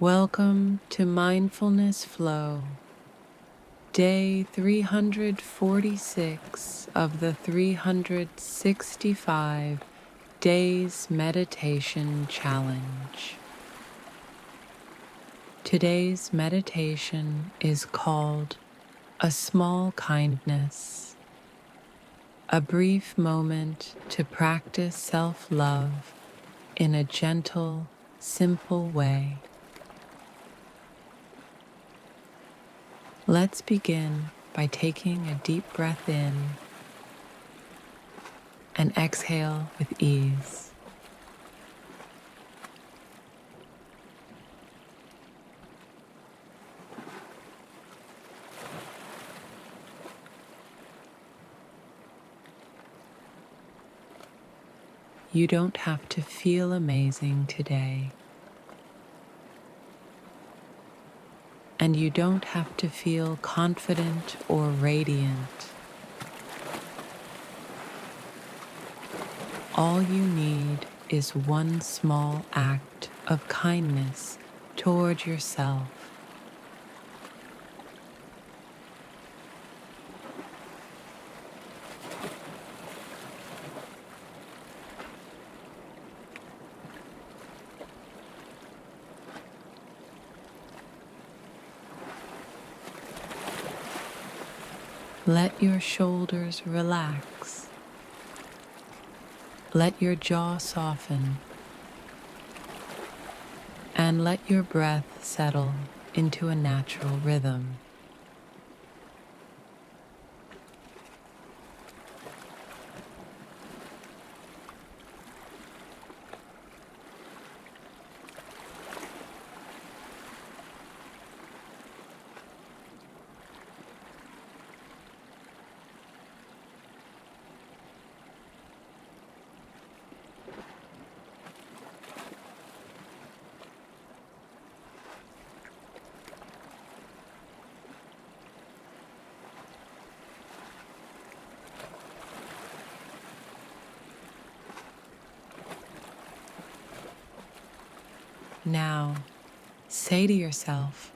Welcome to Mindfulness Flow, day 346 of the 365 Days Meditation Challenge. Today's meditation is called A Small Kindness, a brief moment to practice self-love in a gentle, simple way. Let's begin by taking a deep breath in and exhale with ease. You don't have to feel amazing today, and you don't have to feel confident or radiant. All you need is one small act of kindness toward yourself. Let your shoulders relax. Let your jaw soften. And let your breath settle into a natural rhythm. Now, say to yourself,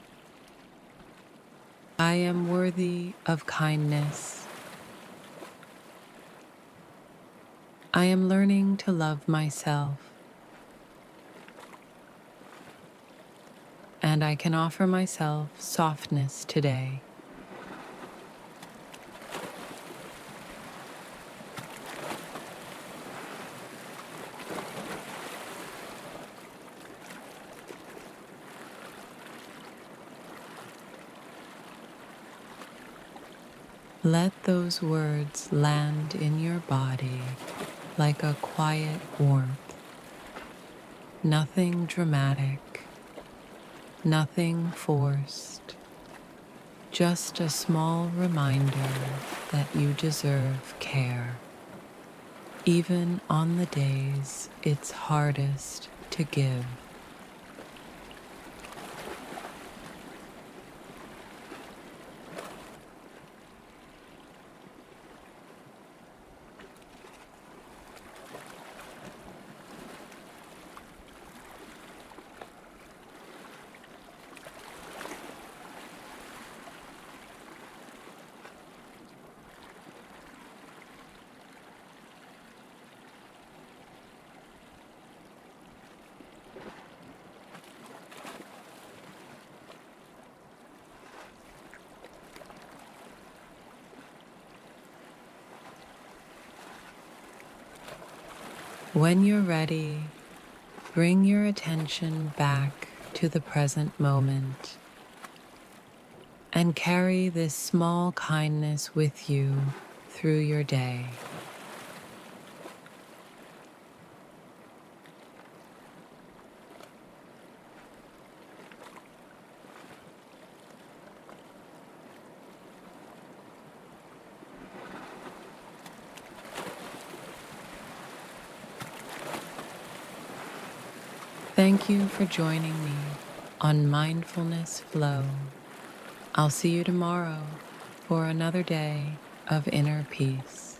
I am worthy of kindness. I am learning to love myself, and I can offer myself softness today. Let those words land in your body like a quiet warmth. Nothing dramatic, nothing forced, just a small reminder that you deserve care, even on the days it's hardest to give. When you're ready, bring your attention back to the present moment and carry this small kindness with you through your day. Thank you for joining me on Mindfulness Flow. I'll see you tomorrow for another day of inner peace.